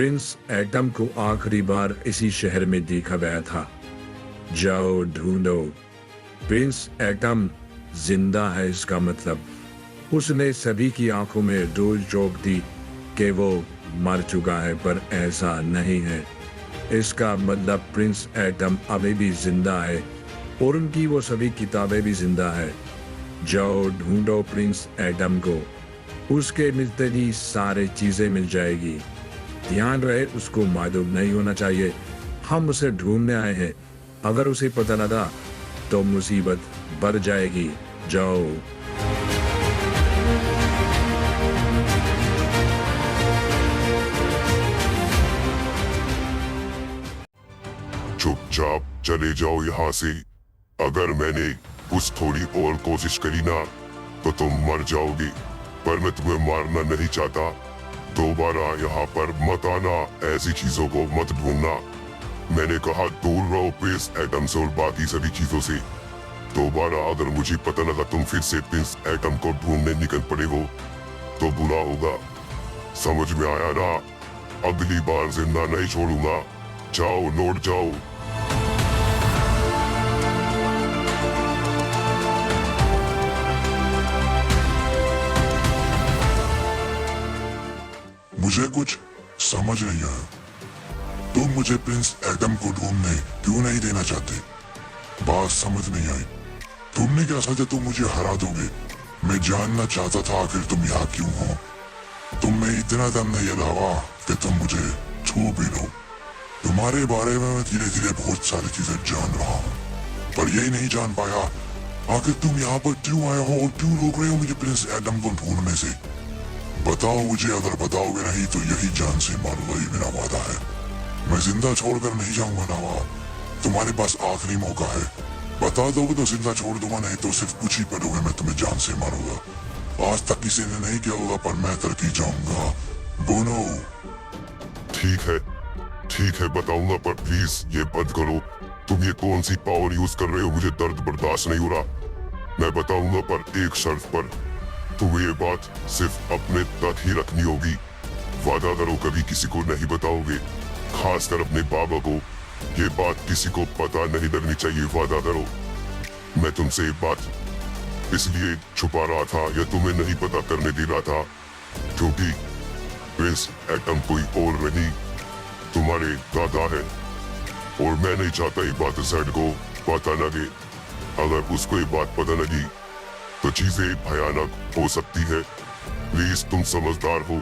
Prince atom को आखिरी बार इसी शहर में देखा गया था। जाओ ढूंढो। प्रिंस एटम जिंदा है, इसका मतलब उसने सभी की आंखों में डोज झोंक दी कि वो मर चुका है, पर ऐसा नहीं है। इसका मतलब प्रिंस एटम अभी भी जिंदा है और उनकी वो सभी किताबें भी जिंदा है। जाओ ढूंढो प्रिंस एटम को, उसके मिलते ही सारी चीजें मिल जाएगी। ध्यान रहे, उसको मालूम नहीं होना चाहिए हम उसे ढूंढने आए हैं। अगर उसे पता लगा तो मुसीबत बढ़ जाएगी। जाओ। चुपचाप चले जाओ यहाँ से। अगर मैंने कुछ थोड़ी और कोशिश करी ना तो तुम मर जाओगे, पर मैं तुम्हें मारना नहीं चाहता। दोबारा यहाँ पर मत आना, ऐसी चीजों को मत ढूंढना। मैंने कहा दूर रहो प्रिंस एटम से और बाकी सभी चीजों से। दोबारा अगर मुझे पता लगा तुम फिर से प्रिंस एटम को ढूंढने निकल पड़े हो तो बुरा होगा। समझ में आया ना? अगली बार जिंदा नहीं छोड़ूंगा। जाओ, लौट जाओ। मुझे कुछ समझ नहीं आया। तुम मुझे प्रिंस एटम को ढूंढने क्यों नहीं देना चाहते? बात समझ नहीं आई। तुमने क्या सोचा तुम मुझे हरा दोगे? मैं जानना चाहता था आखिर तुम यहाँ क्यों हो। तुम में इतना दम नहीं अलावा कि तुम मुझे छू भी लो। तुम्हारे बारे में मैं धीरे धीरे बहुत सारी चीजें जान रहा हूँ, पर यही नहीं जान पाया आखिर तुम यहाँ पर क्यों आए हो और क्यों रोक रहे हो मुझे प्रिंस एटम को ढूंढने से। बताओ मुझे, अगर बताओगे नहीं तो यही जान से मारूंगा, ये मेरा वादा है। मैं जिंदा छोड़कर नहीं जाऊंगा नवाब। तुम्हारे पास आखिरी मौका है। बता दोगे तो जिंदा छोड़ दूंगा, नहीं तो सिर्फ कुछ ही पलोगे मैं तुम्हें जान से मारूंगा। आज तक किसी ने नहीं किया होगा, पर मैं तरकी जाऊंगा। बोनो। ठीक है बताऊंगा, पर प्लीज ये बंद करो। तुम ये कौन सी पावर यूज कर रहे हो? मुझे दर्द बर्दाश्त नहीं हो रहा। मैं बताऊंगा, पर एक शर्त पर। तुम्हें ये बात सिर्फ अपने तक ही रखनी होगी। वादा करो कभी किसी को नहीं बताओगे, खासकर अपने बाबा को। ये बात किसी को पता नहीं लगनी चाहिए, वादा करो। मैं तुमसे ये बात इसलिए छुपा रहा था या तुम्हें नहीं पता करने दे रहा था क्योंकि प्रिंस एटम कोई और नहीं, तुम्हारे दादा है। और मैं नहीं चाहता ये बात जैड को पता लगे। अगर उसको ये बात पता लगी तो चीजें भयानक हो सकती है। प्लीज, तुम समझदार हो,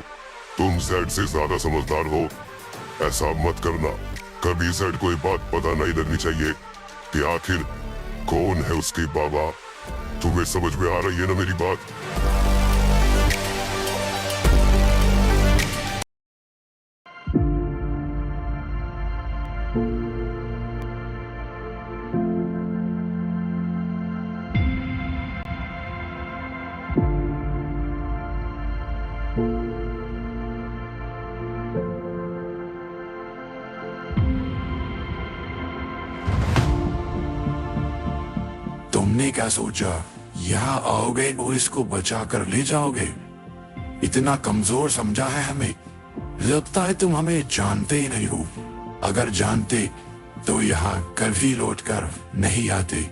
तुम जैड से ज्यादा समझदार हो। ऐसा मत करना। कभी जैड को ये बात पता नहीं लगनी चाहिए कि आखिर कौन है उसके बाबा। तुम्हें समझ में आ रही है ना मेरी बात? तुमने क्या सोचा यहाँ आओगे और इसको बचा कर ले जाओगे? इतना कमजोर समझा है हमें। लगता है तुम हमें जानते ही नहीं हो। अगर जानते तो यहाँ कभी लौट कर नहीं आते।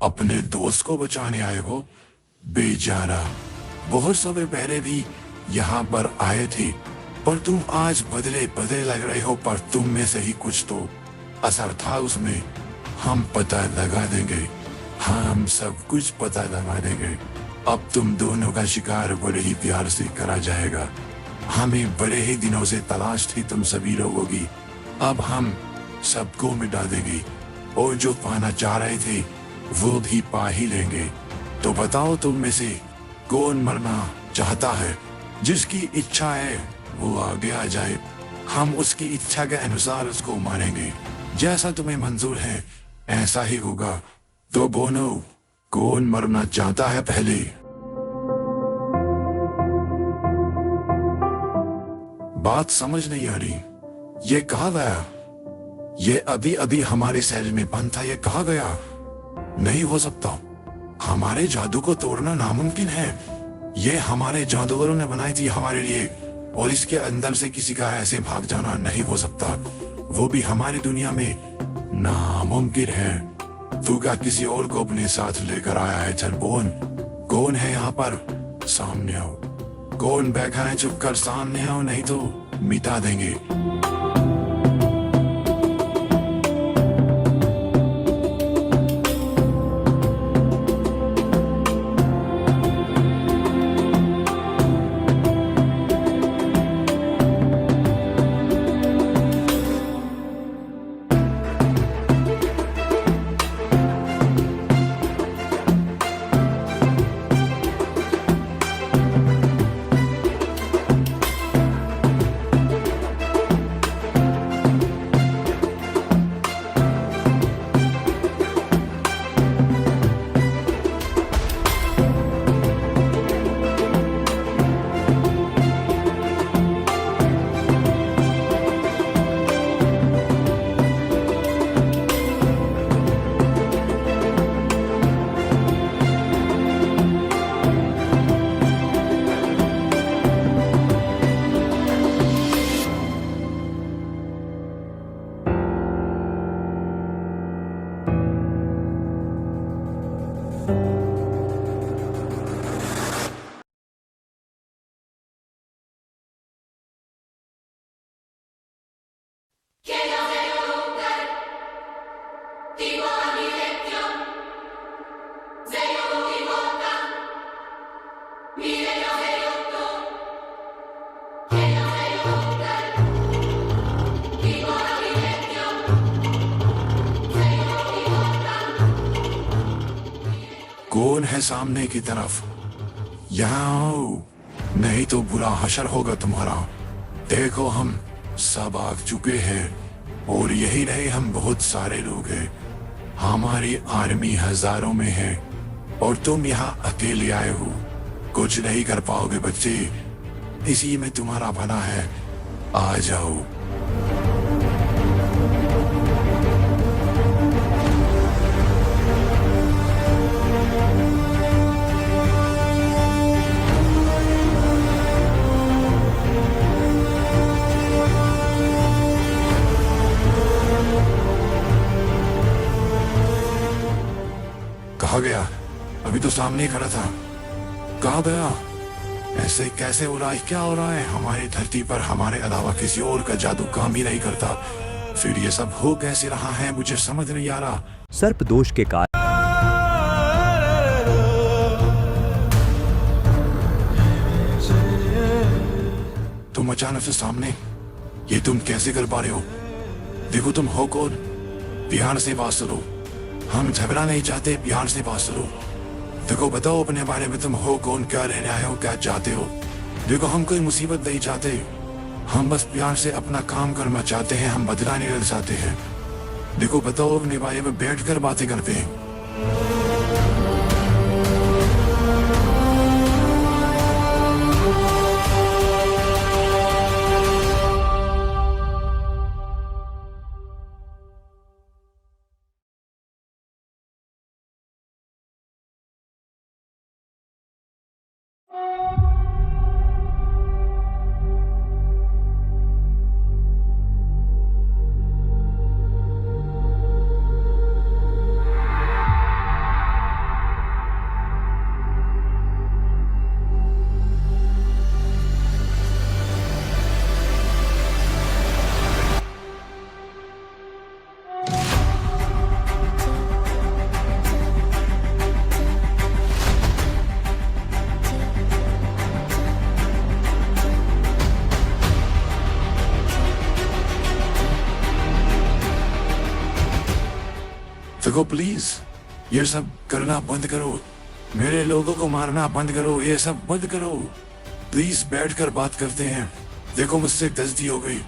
अपने दोस्त को बचाने आए हो? बेचारा, बहुत समय पहले भी यहाँ पर आए थे, पर तुम आज बदले बदले लग रहे हो। पर तुम में से ही कुछ तो असर था उसमें। हम पता लगा देंगे, हम सब कुछ पता लगा देंगे। अब तुम दोनों का शिकार बड़े ही प्यार से करा जाएगा। हमें बड़े ही दिनों से तलाश थी तुम सभी लोगों की। अब हम सबको मिटा देंगे और जो पाना चाह रहे थे वो भी पा ही लेंगे। तो बताओ तुम में से कौन मरना चाहता है? जिसकी इच्छा है वो आगे आ जाए, हम उसकी इच्छा के अनुसार उसको मारेंगे। जैसा तुम्हें मंजूर है ऐसा ही होगा। तो बोलो कौन मरना चाहता है पहले? बात समझ नहीं आ रही। ये कहा गया, ये अभी अभी हमारे शहर में बंद था, ये कहा गया नहीं हो सकता। हमारे जादू को तोड़ना नामुमकिन है। ये हमारे जादूगरों ने बनाई थी हमारे लिए, और इसके अंदर से किसी का ऐसे भाग जाना नहीं हो सकता, वो भी हमारी दुनिया में नामुमकिन है। तू क्या किसी और को अपने साथ लेकर आया है? चल बोल, कौन है यहाँ पर? सामने आओ। कौन बैठा है? चुप कर सामने आओ, नहीं तो मिटा देंगे। कौन है सामने की तरफ? यहाँ आओ, नहीं तो बुरा हशर होगा तुम्हारा। देखो हम सब आ चुके हैं, और यही नहीं हम बहुत सारे लोग हैं। हमारी आर्मी हजारों में है, और तुम यहाँ अकेले आए हो। कुछ नहीं कर पाओगे बच्चे, इसी में तुम्हारा भला है। आ जाओ। कहा गया? अभी तो सामने ही खड़ा था। कहा गया? ऐसे कैसे हो रहा है? क्या हो रहा है? हमारी धरती पर हमारे अलावा किसी और का जादू काम ही नहीं करता। फिर ये सब हो कैसे रहा है? मुझे समझ नहीं आ रहा। सर्प दोष के कारण तुम अचानक से सामने, ये तुम कैसे कर पा रहे हो? देखो तुम हो कौन? ध्यान से बात सुनो। हम झगड़ा नहीं चाहते, प्यार से बात सुनो। देखो बताओ अपने बारे में, तुम हो कौन? क्या रहने आए हो? क्या चाहते हो? देखो हम कोई मुसीबत नहीं चाहते, हम बस प्यार से अपना काम करना चाहते हैं। हम बदला नहीं लेना चाहते हैं। देखो बताओ अपने बारे में, बैठ कर बातें करते हैं। देखो प्लीज, ये सब करना बंद करो, मेरे लोगों को मारना बंद करो, ये सब बंद करो। प्लीज बैठकर बात करते हैं, देखो मुझसे गलती हो गई।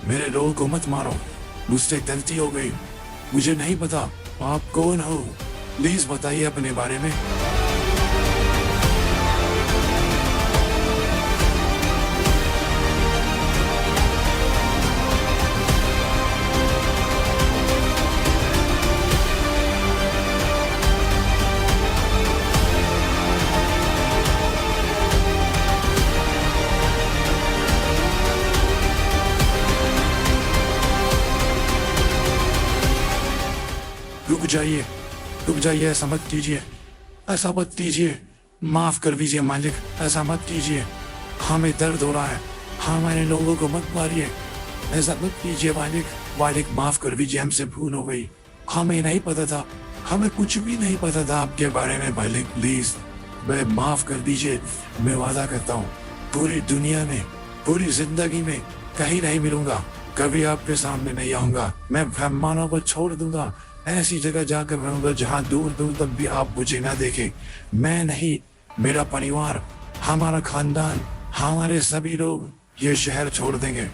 मेरे लोगों को मत मारो, मुझसे गलती हो गई। मुझे नहीं पता आप कौन हो, प्लीज बताइए अपने बारे में। रुक जाइए, ऐसा मत कीजिए, ऐसा मत कीजिए, माफ कर दीजिए मालिक, ऐसा मत कीजिए, हमें दर्द हो रहा है, हमारे लोगों को मत मारिए, ऐसा मत कीजिए मालिक। मालिक माफ कर दीजिए, हमसे भूल हो गई, हमें नहीं पता था, हमें कुछ भी नहीं पता था आपके बारे में मालिक, प्लीज मैं माफ कर दीजिए। मैं वादा करता हूँ पूरी दुनिया में, पूरी जिंदगी में कहीं नहीं मिलूंगा, कभी आपके सामने नहीं आऊंगा, मैं ब्रह्मांडों को छोड़ दूंगा, ऐसी जगह जाकर रहूंगा जहाँ दूर दूर तक भी आप मुझे ना देखें। मैं नहीं, मेरा परिवार, हमारा खानदान, हमारे सभी लोग ये शहर छोड़ देंगे।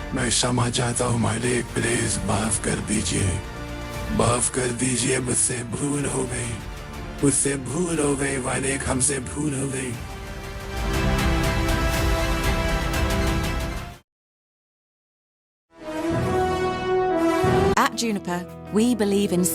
मैं क्षमा चाहता हूँ मालिक, प्लीज माफ कर दीजिए, माफ कर दीजिए, मुझसे भूल हो गई, मुझसे भूल हो गई मालिक, हमसे भूल हो गई। At Juniper, we believe in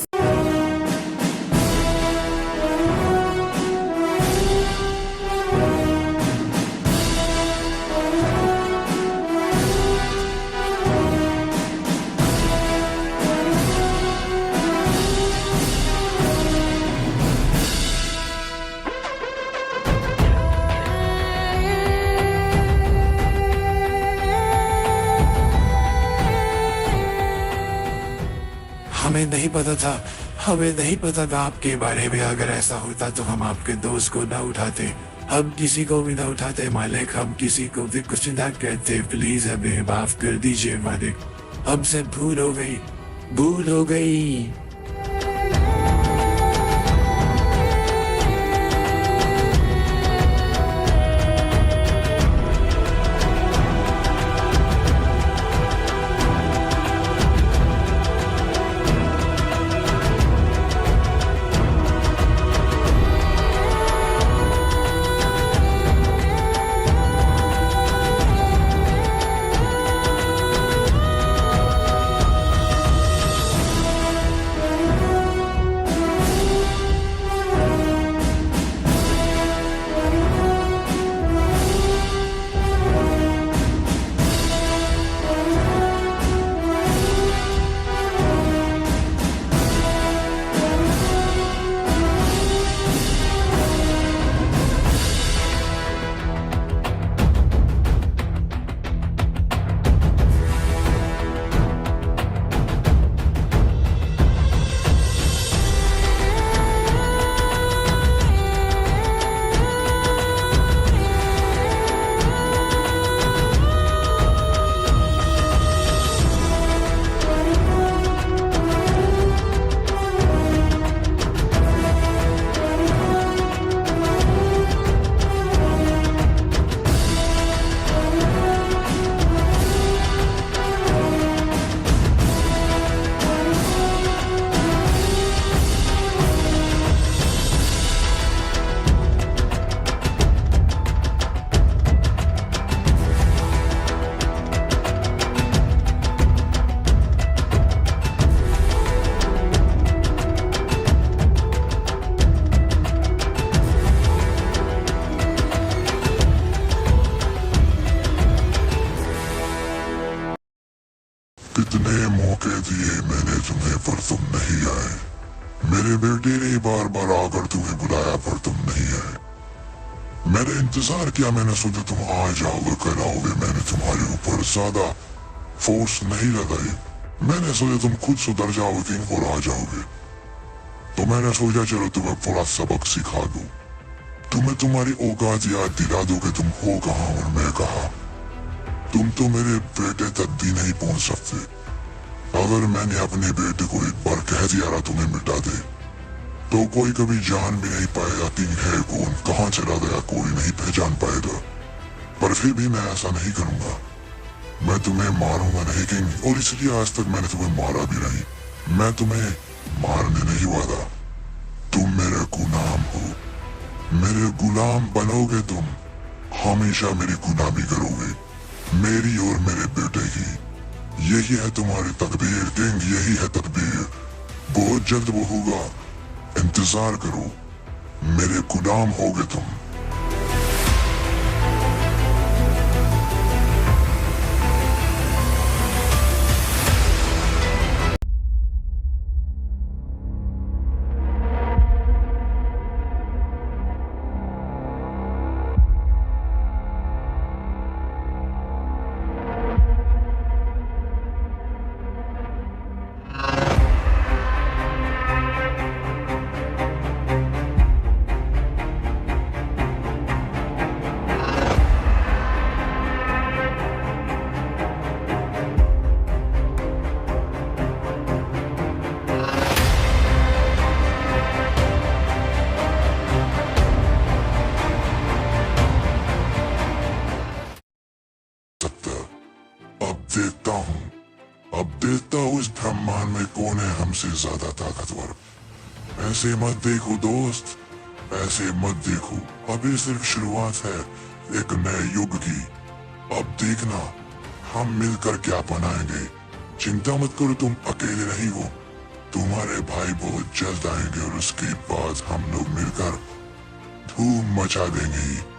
हमें नहीं पता था, हमें नहीं पता था आपके बारे में, अगर ऐसा होता तो हम आपके दोस्त को ना उठाते, हम किसी को भी ना उठाते मालिक, हम किसी को भी कुछ ना कहते, प्लीज हमें माफ कर दीजिए मालिक, हमसे भूल हो गई, भूल हो गई। मेरे बेटे ने बार बार आकर तुम्हें बुलाया पर तुम नहीं आए। मैंने इंतजार किया, मैंने सोचा तुम आ जाओगे, कराओगे। मैंने तुम्हारे ऊपर ज्यादा फोर्स नहीं लगाई। मैंने सोचा तुम खुद सुधर जाओगे और आ जाओगे। तो मैंने सोचा चलो तुम्हें थोड़ा सबक सिखा दूं, तुम्हें तुम्हारी औकात याद दिला दूं कि तुम हो कहाँ और मैं कहाँ। तुम तो मेरे बेटे तक भी नहीं पहुंच सकते। अगर मैंने अपने बेटे को एक बार कह दिया ना तुम्हें मिटा दे, तो कोई कभी जान भी नहीं पाएगा कि है कौन, कहाँ चला गया, कोई नहीं पहचान पाएगा। पर फिर भी मैं ऐसा नहीं करूंगा, मैं तुम्हें मारूंगा नहीं किंग, और इसलिए आज तक मैंने तुम्हें मारा भी नहीं। मैं तुम्हें मारने नहीं वाला। तुम मेरे गुलाम हो, मेरे गुलाम बनोगे तुम, हमेशा मेरी गुलामी करोगे, मेरी और मेरे बेटे की। यही है तुम्हारी तकदीर किंग, यही है तकदीर। बहुत जल्द वो होगा, इंतजार करो, मेरे गुलाम होगे तुम। अब देखता हूँ इस ब्रह्मांड में कौन है हमसे ज्यादा ताकतवर। ऐसे मत देखो दोस्त, ऐसे मत देखो, अभी सिर्फ शुरुआत है एक नए युग की। अब देखना हम मिलकर क्या बनाएंगे। चिंता मत करो, तुम अकेले नहीं हो, तुम्हारे भाई बहुत जल्द आएंगे और उसके बाद हम लोग मिलकर धूम मचा देंगे।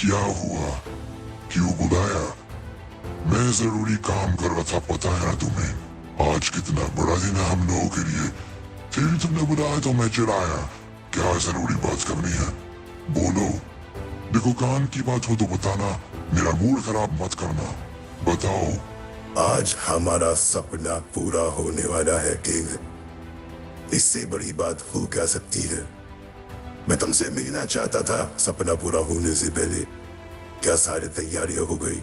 क्या हुआ, क्यों बुलाया? मैं जरूरी काम कर रहा था, पता है ना तुम्हें। आज कितना बड़ा दिन है हम लोगों के लिए, फिर तुमने बुलाया तो मैं चिढ़ाया। क्या जरूरी बात करनी है, बोलो। देखो काम की बात हो तो बताना, मेरा मूड खराब मत करना, बताओ। आज हमारा सपना पूरा होने वाला है किंग। इससे बड़ी बात हो क्या सकती है। मैं तुमसे मिलना चाहता था सपना पूरा होने से पहले। क्या सारी तैयारियां हो गई?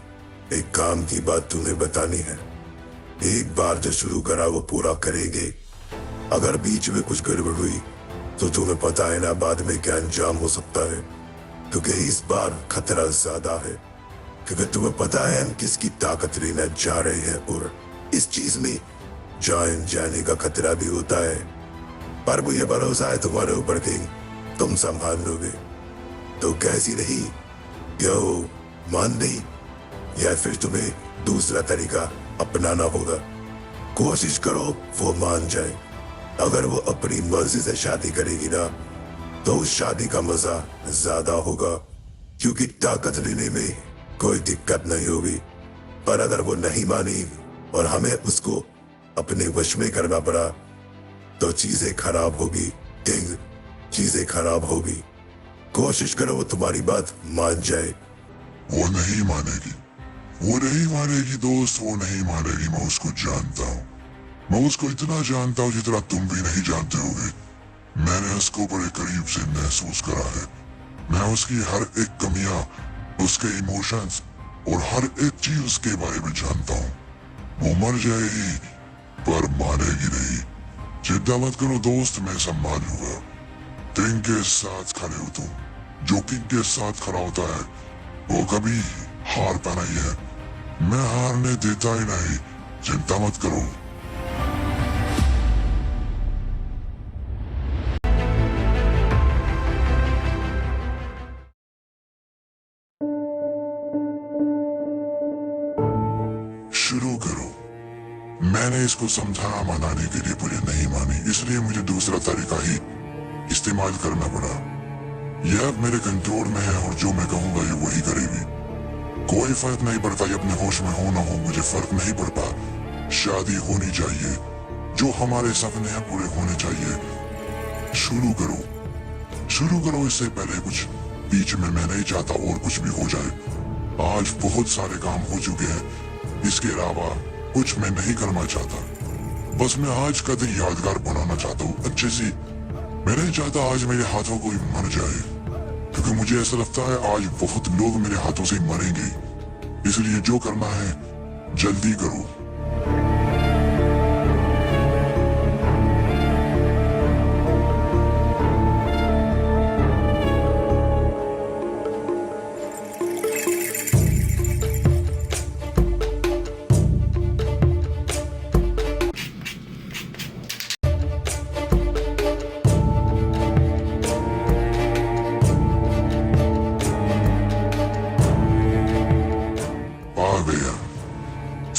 एक काम की बात तुम्हें बतानी है। एक बार जो शुरू करा वो पूरा करेंगे। अगर बीच में कुछ गड़बड़ हुई तो तुम्हें पता है ना बाद में क्या अंजाम हो सकता है। क्योंकि इस बार खतरा ज्यादा है, क्योंकि तुम्हें पता है हम किसकी ताकत लेना जा रहे हैं और इस चीज में जान जाने का खतरा भी होता है। पर मुझे भरोसा है तुम्हारे ऊपर कि तुम संभाल लोगे। तो कैसी रही, क्या हो, मान नहीं, या फिर तुम्हें दूसरा तरीका अपनाना होगा? कोशिश करो वो मान जाए। अगर वो अपनी मर्जी से शादी करेगी ना तो उस शादी का मजा ज्यादा होगा, क्योंकि ताकत लेने में कोई दिक्कत नहीं होगी। पर अगर वो नहीं मानी और हमें उसको अपने वश में करना पड़ा तो चीजें खराब होगी किंग, चीजें खराब होगी। कोशिश करो वो तुम्हारी बात मान जाए। वो नहीं मानेगी, वो नहीं मानेगी दोस्त, वो नहीं मानेगी। मैं उसको जानता हूँ, मैं उसको इतना जानता हूँ जितना तुम भी नहीं जानते होगे। मैंने उसको बड़े करीब से महसूस करा है। मैं उसकी हर एक कमियां, उसके इमोशंस और हर एक चीज उसके बारे में जानता हूँ। वो मर जाएगी पर मानेगी नहीं। चिंता मत करो दोस्त, मैं संभाल लूंगा। किंग के साथ खड़े हो तुम। जो किंग के साथ खड़ा होता है वो कभी हारता नहीं है। मैं हारने देता ही नहीं, चिंता मत करो। शुरू करो। मैंने इसको समझाया मनाने के लिए, मुझे नहीं मानी, इसलिए मुझे दूसरा तरीका ही इस्तेमाल करना पड़ा। यह अब मेरे कंट्रोल में है और जो मैं कहूंगा ये वही करेगी। कोई फर्क नहीं पड़ता ये अपने होश में हो ना हो, मुझे फर्क नहीं पड़ता। शादी होनी चाहिए, जो हमारे सपने हैं पूरे होने चाहिए। शुरू करो, शुरू करो। इससे पहले कुछ बीच में मैं नहीं चाहता और कुछ भी हो जाए। आज बहुत सारे काम हो चुके हैं, इसके अलावा कुछ मैं नहीं करना चाहता। बस मैं आज का दिन यादगार बनाना चाहता हूँ अच्छे से। मैं नहीं चाहता आज मेरे हाथों कोई मर जाए, क्योंकि मुझे ऐसा लगता है आज बहुत लोग मेरे हाथों से मरेंगे। इसलिए जो करना है जल्दी करो।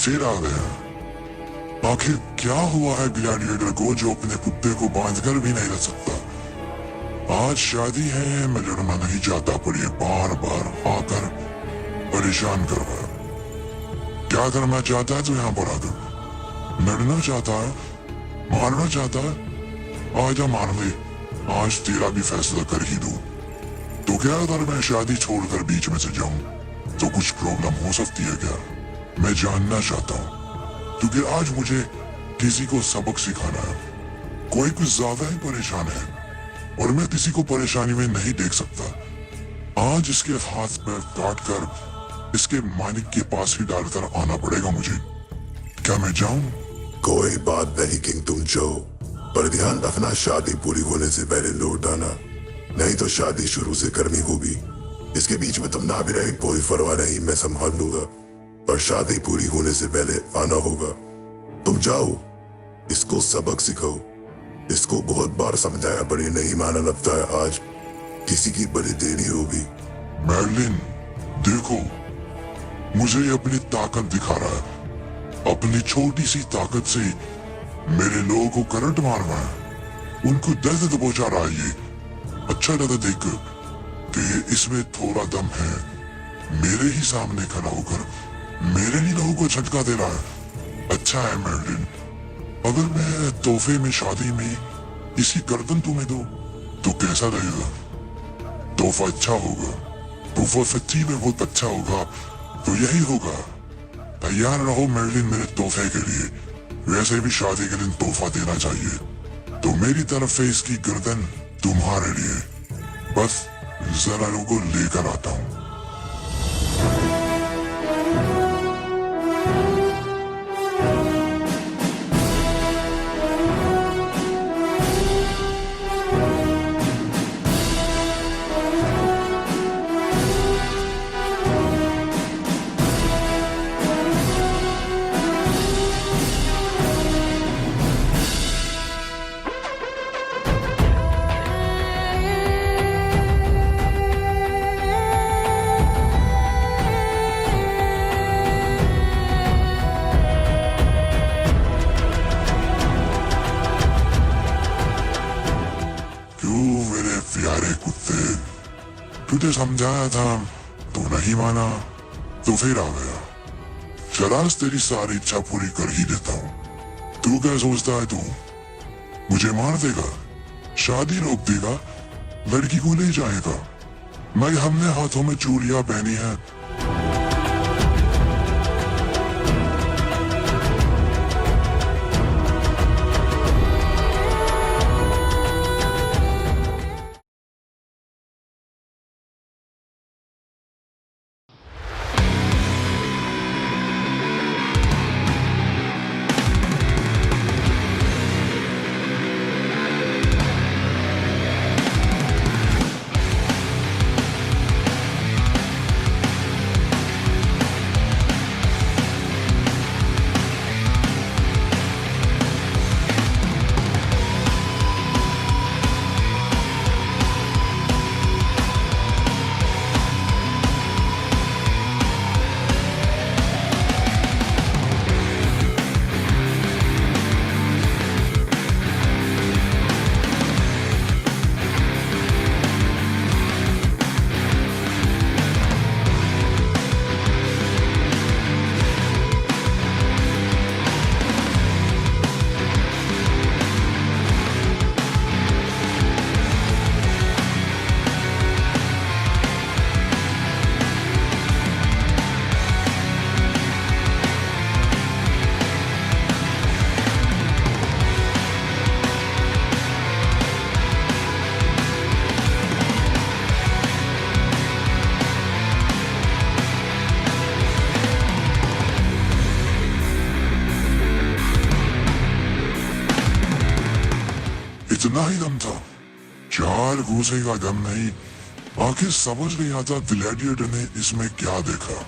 फिर आ गया। आखिर क्या हुआ है ग्लैडिएटर को जो अपने कुत्ते को बांधकर भी नहीं रख सकता। आज शादी है, मैं लड़ना नहीं चाहता, पर ये बार बार आकर परेशान कर रहा है। क्या करना चाहता है तू यहाँ पर आकर? लड़ना चाहता है, मारना चाहता है? आजा मार ले, आज तेरा भी फैसला कर ही दूं। तो क्या अगर मैं शादी छोड़कर बीच में से जाऊं तो कुछ प्रॉब्लम हो सकती है क्या? मैं जानना चाहता हूँ, क्योंकि आज मुझे किसी को सबक सिखाना है। कोई कुछ ज्यादा ही परेशान है और मैं किसी को परेशानी में नहीं देख सकता। आज इसके हाथ पैर काट कर इसके मालिक के पास ही डालकर आना पड़ेगा मुझे। क्या मैं जाऊं? कोई बात नहीं किंग, तुम जाओ, पर ध्यान रखना शादी पूरी होने से पहले लौट आना, नहीं तो शादी शुरू से करनी होगी। इसके बीच में तुम ना भी रहे कोई परवाह नहीं, मैं संभाल लूंगा, पर शादी पूरी होने से पहले आना होगा। तुम जाओ, इसको सबक सिखाओ। इसको बहुत बार समझाया पर ये नहीं माना, लगता है आज किसी की बड़ी देरी होगी। मैडलिन देखो, मुझे ये अपनी ताकत दिखा रहा है। अपनी छोटी सी ताकत से मेरे लोगों को करंट मार रहा है, उनको दर्द पहुंचा रहा है। ये अच्छा लगा देखकर कि इसमें थोड़ा दम है। मेरे ही सामने खड़ा होकर मेरे ही लोगों को झटका दे रहा है। अच्छा है मैडलिन, अगर मैं तोहफे में शादी में इसी गर्दन तुम्हें दूं तो कैसा रहेगा? तोहफा अच्छा होगा, तोहफा सच्ची में बहुत अच्छा होगा, तो यही होगा। तैयार रहो मैडलिन मेरे तोहफे के लिए। वैसे भी शादी के दिन तोहफा देना चाहिए, तो मेरी तरफ से इसकी गर्दन तुम्हारे लिए। बस जरा लोगों को लेकर आता हूँ। तुझे समझाया था, तू नहीं माना, तो फिर आ गया। चल आज तेरी सारी इच्छा पूरी कर ही देता हूँ। तू क्या सोचता है तू मुझे मार देगा, शादी रोक देगा, लड़की को ले जाएगा? मैं हमने हाथों में चूड़ियां पहनी है। इतना ही दम था, 4 घूसे का दम नहीं। आखिर समझ नहीं आता ग्लैडिएटर ने इसमें क्या देखा,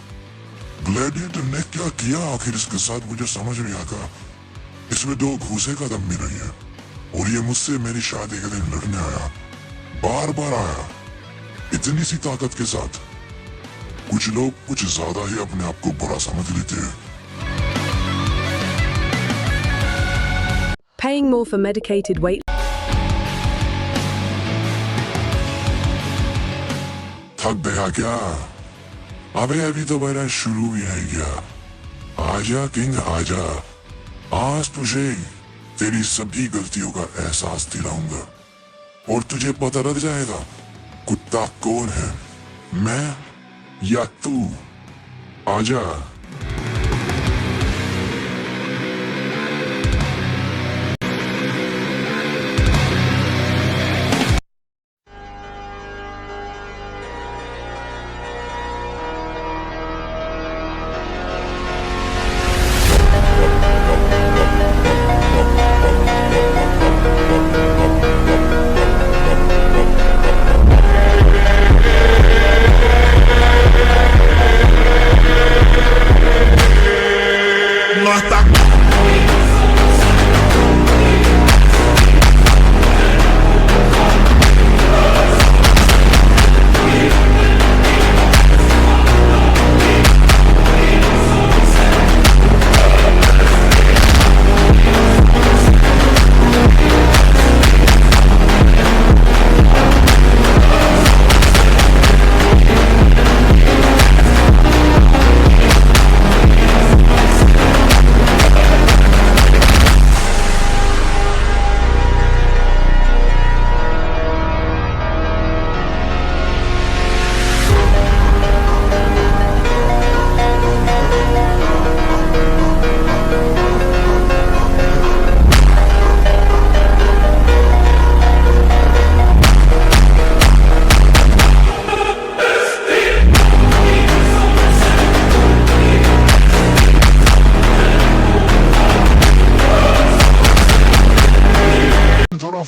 ग्लैडिएटर ने क्या किया आखिर इसके साथ, मुझे समझ नहीं आता। इसमें 2 घूसे का दम भी नहीं है, और ये मुझसे मेरी शादी के दिन लड़ने आया, बार बार आया, इतनी सी ताकत के साथ। कुछ लोग कुछ ज्यादा ही अपने आप को बुरा समझ लेते हैं। Paying more for medicated weight. थक गया क्या? अबे अभी तो मेरा शुरू भी नहीं किया। आजा किंग आजा, आज तुझे तेरी सभी गलतियों का एहसास दिलाऊंगा और तुझे पता लग जाएगा कुत्ता कौन है, मैं या तू। आजा।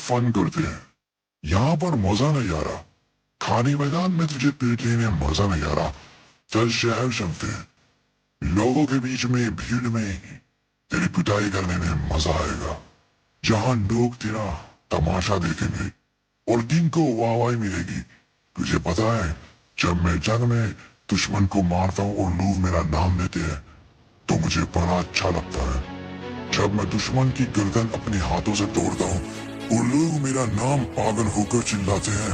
फन करते हैं, यहाँ पर मजा नहीं आ रहा। खाली मैदान में तुझे पेट लेने मजा नहीं आ रहा। चल शहर चलते हैं, लोगों के बीच में भीड़ में तेरी पिटाई करने में मजा आएगा, जहाँ लोग तेरा तमाशा देखेंगे और दिन को वाहवाही मिलेगी। तुझे पता है, जब मैं जंग में दुश्मन को मारता हूँ और लोग मेरा नाम लेते हैं तो मुझे बड़ा अच्छा लगता है। जब मैं दुश्मन की गर्दन अपने हाथों से तोड़ता हूँ और लोग मेरा नाम पागल होकर चिल्लाते हैं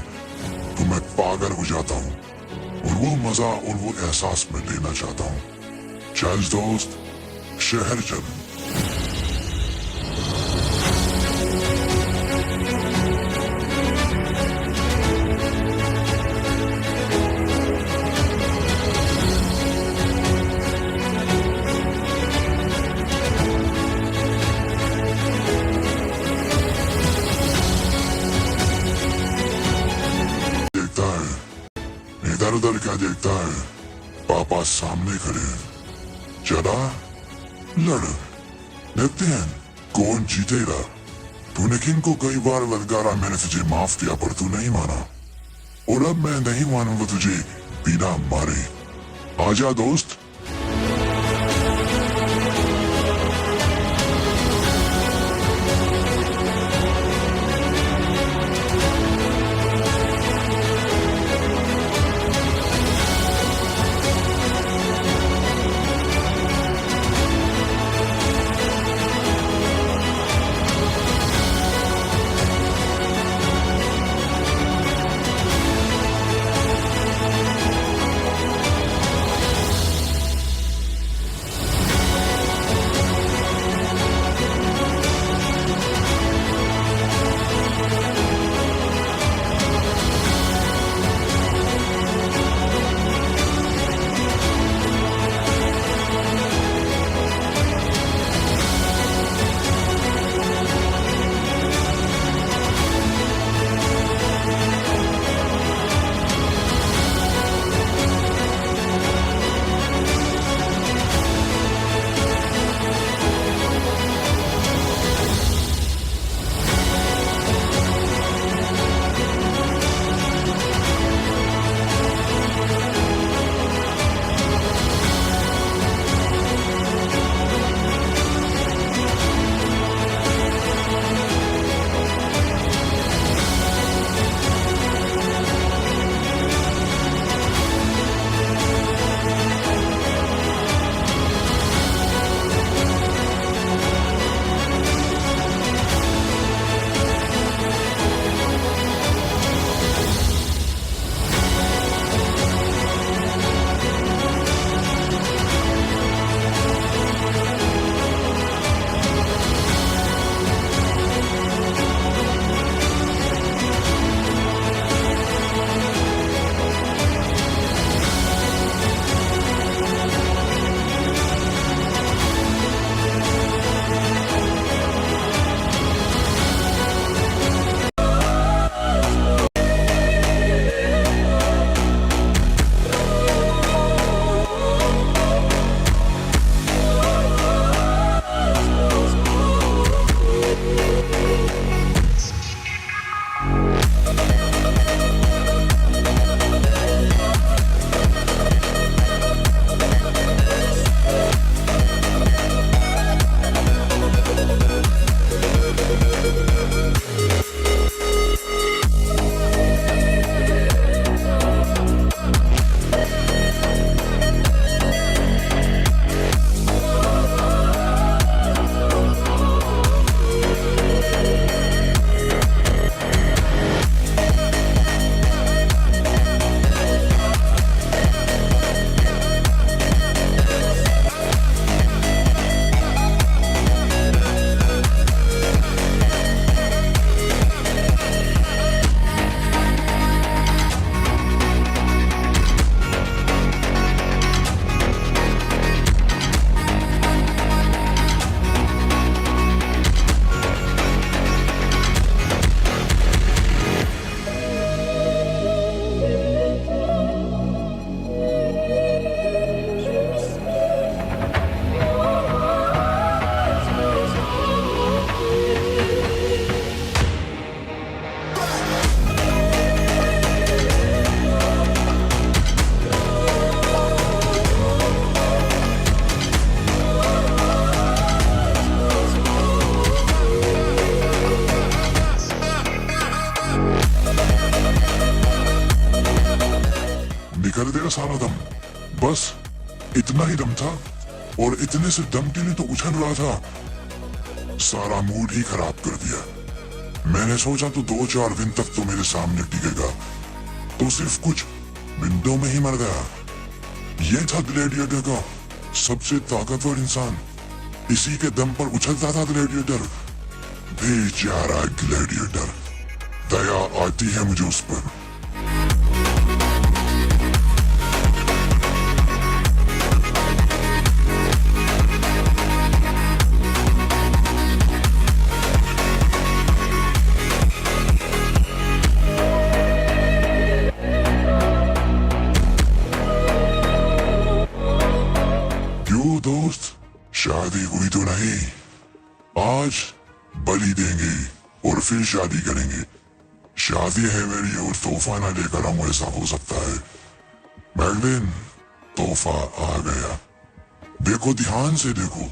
तो मैं पागल हो जाता हूँ और वो मजा और वो एहसास मैं लेना चाहता हूँ। चल दोस्त, शहर चल। देखता है, इधर उधर क्या देखता है? पापा सामने खड़े हैं। चला लड़, देखते हैं कौन जीतेगा। तूने किन को कई बार ललकारा, मैंने तुझे माफ किया पर तू नहीं माना, और अब मैं नहीं मानूंगा तुझे बिना मारे। आजा दोस्त। निकल गया सारा दम। बस इतना ही दम था और इतने से दम के लिए तो उछल रहा था, सारा मूड ही खराब कर दिया। मैंने सोचा तो 2-4 दिन तक तो मेरे सामने टिकेगा, तो सिर्फ कुछ मिनटों में ही मर गया। ये था ग्लैडिएटर का सबसे ताकतवर इंसान। इसी के दम पर उछलता था ग्लैडिएटर। बेचारा ग्लैडिएटर, दया आती है मुझे उस पर। क्यों दोस्त, शादी हुई तो नहीं? आज बलि देंगे और फिर शादी करेंगे। शादी है मेरी और तोहफा ना लेकर आऊं, ऐसा हो सकता है। मैगलिन, तोहफा आ गया। देखो, ध्यान से देखो,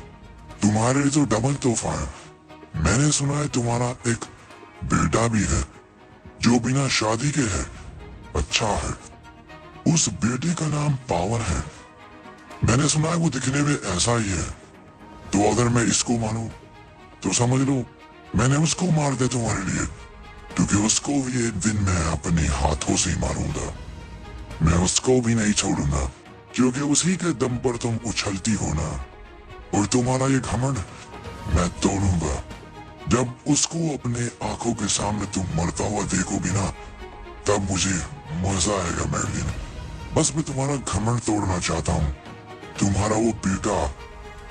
तुम्हारे लिए तो डबल तोहफा है। मैंने सुना है तुम्हारा एक बेटा भी है जो बिना शादी के है। अच्छा है, उस बेटे का नाम पावर है। मैंने सुना है वो दिखने में ऐसा ही है। तो अगर मैं इसको मानूं तो समझ लो मैंने उसको मार दिया तुम्हारे लिए, क्योंकि उसको भी एक दिन मैं अपने हाथों से ही मारूंगा। मैं उसको भी नहीं छोड़ूंगा, क्योंकि उसी के दम पर तुम उछलती हो ना। और तुम्हारा ये घमंड मैं तोड़ूंगा। जब उसको अपने आंखों के सामने तुम मरता हुआ देखोगी ना, तब मुझे मजा आएगा मैगलिन। बस मैं तुम्हारा घमंड तोड़ना चाहता हूँ। तुम्हारा वो बेटा,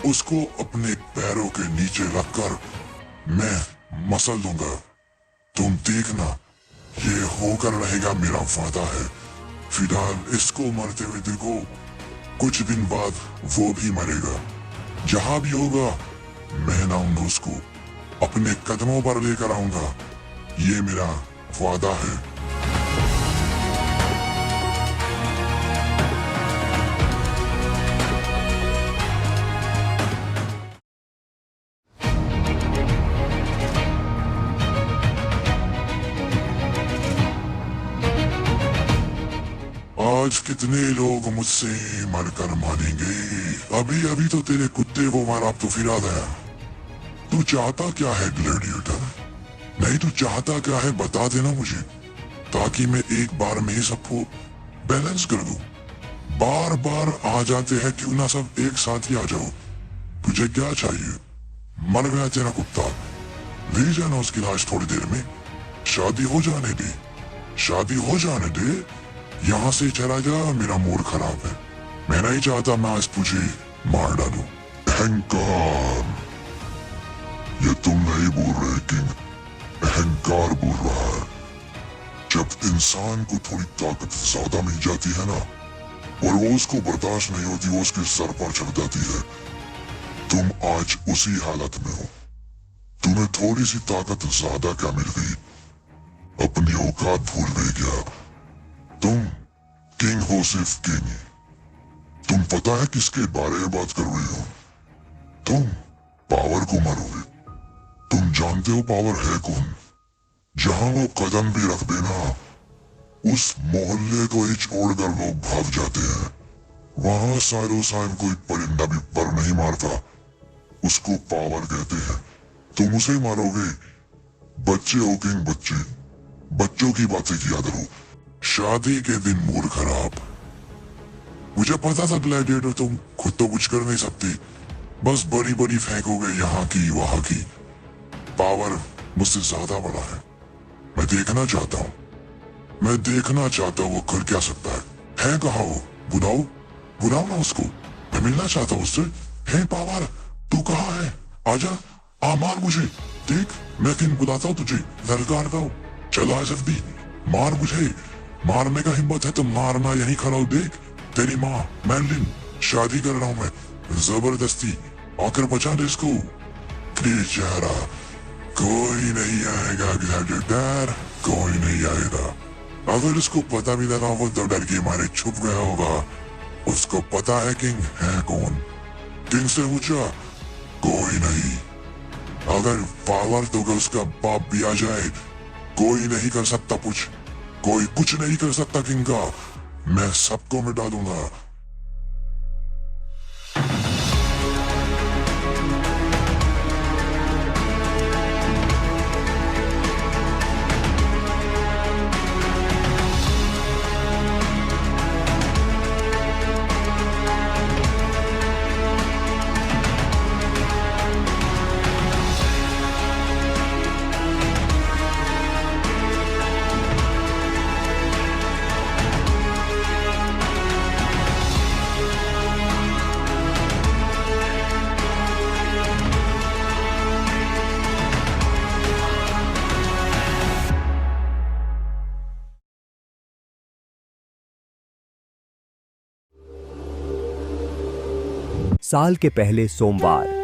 उसको अपने पैरों के नीचे रखकर मैं मसल दूंगा। तुम देखना, ये होकर रहेगा, मेरा वादा है। फिलहाल इसको मरते हुए देखो, कुछ दिन बाद वो भी मरेगा। जहां भी होगा मैं लाऊंगा उसको, अपने कदमों पर लेकर आऊंगा। ये मेरा वादा है। आज कितने लोग मुझसे मरकर मानेंगे। अभी अभी तो तेरे कुत्ते को मारा, अब तो फिर आ गया। तू चाहता क्या है ग्लैडिएटर? नहीं, तू चाहता क्या है बता देना मुझे, ताकि मैं एक बार में ही सबको बैलेंस कर दूं। बार बार आ जाते हैं, क्यों ना सब एक साथ ही आ जाओ। तुझे क्या चाहिए? मर गया तेरा कुत्ता, ले जाना उसकी लाश थोड़ी देर में। शादी हो जाने दे, शादी हो जाने दे। यहाँ से चला जा, मेरा मूड खराब है। मैं नहीं चाहता मैं आज तुझे मार डालूं। अहंकार, ये तुम नहीं बोल रहे किंग, अहंकार बोल रहा है। जब इंसान को थोड़ी ताकत ज्यादा मिल जाती है ना, और वो उसको बर्दाश्त नहीं होती, वो उसके सर पर चढ़ जाती है। तुम आज उसी हालत में हो। तुम्हें थोड़ी सी ताकत ज्यादा क्या मिल गई? अपनी औकात भूल गए क्या? तुम किंग हो, सिर्फ किंग। तुम पता है किसके बारे में बात कर रही हो? तुम पावर को मारोगे। तुम जानते हो पावर है कौन? जहां वो कदम भी रख देना, उस मोहल्ले को ही छोड़कर लोग भाग जाते हैं। वहां सालों साल कोई परिंदा भी पर नहीं मारता। उसको पावर कहते हैं। तुम उसे मारोगे। बच्चे हो किंग, बच्चे। बच्चों की बातें किया करो। शादी के दिन मूड खराब। मुझे पता था ग्लैडिएटर तुम खुद तो कुछ कर नहीं सकती, बस बड़ी बड़ी फेंकोगे यहाँ की वहां की। पावर मुझसे ज्यादा बड़ा है। मैं देखना चाहता हूँ, मैं देखना चाहता हूँ वो कर क्या सकता है कहाँ वो? बुलाओ, बुलाओ ना उसको। मैं मिलना चाहता हूँ उससे। है पावर, तू कहाँ है? आजा, आ मार मुझे। देख, मैं किंग बुलाता हूँ तुझे। ललकार दो, चला जल्दी, मार मुझे। मारने का हिम्मत है तो मारना, यहीं खड़ा हो। देख, तेरी माँ मैगलिन, शादी कर रहा हूं मैं जबरदस्ती। आकर बचा दे इसको। बेचारा, कोई नहीं आएगा ग्लैडिएटर, कोई नहीं आएगा। अगर उसको पता भी लगा वो तो डर के मारे छुप गया होगा। उसको पता है किंग है कौन। किंग से ऊंचा कोई नहीं। अगर पावर तो उसका बाप भी आ जाए, कोई नहीं कर सकता कुछ। कोई कुछ नहीं कर सकता किंग का। मैं सबको मिटा दूंगा। साल के पहले सोमवार।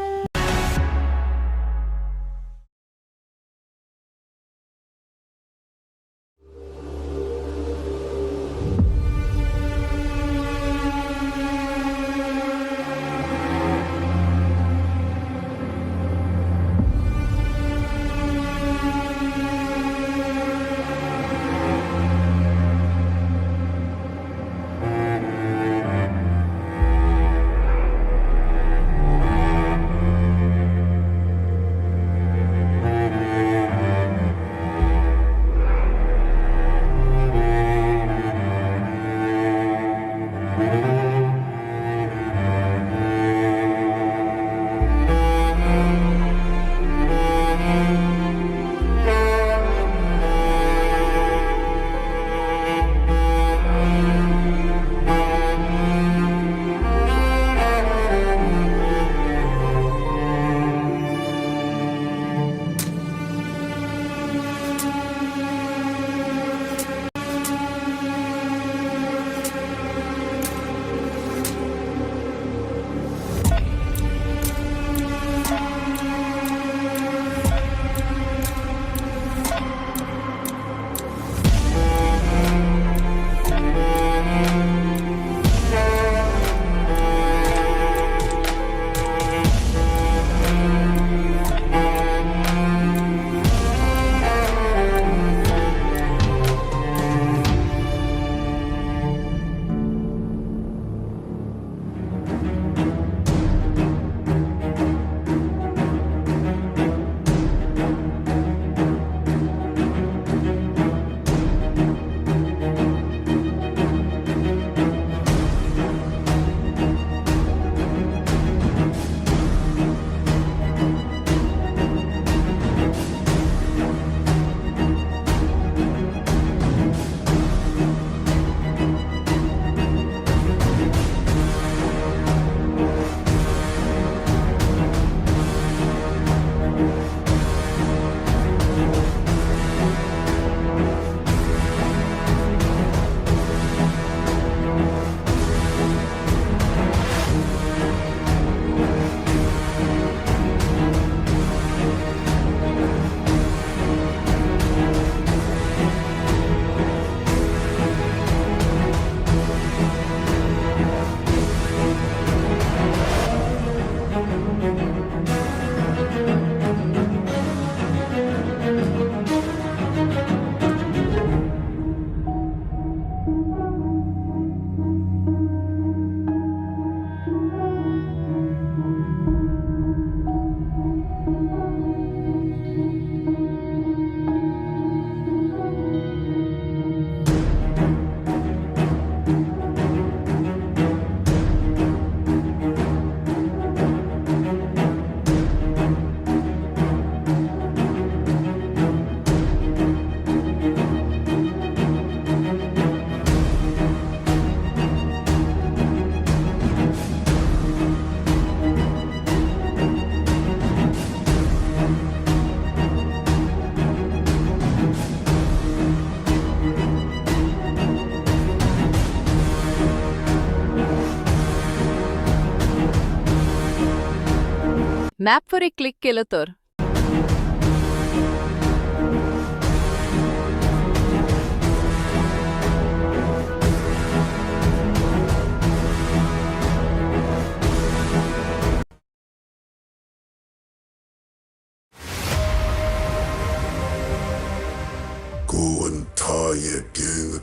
मॅपवर एक क्लिक केलं तर कौन था ये किंग?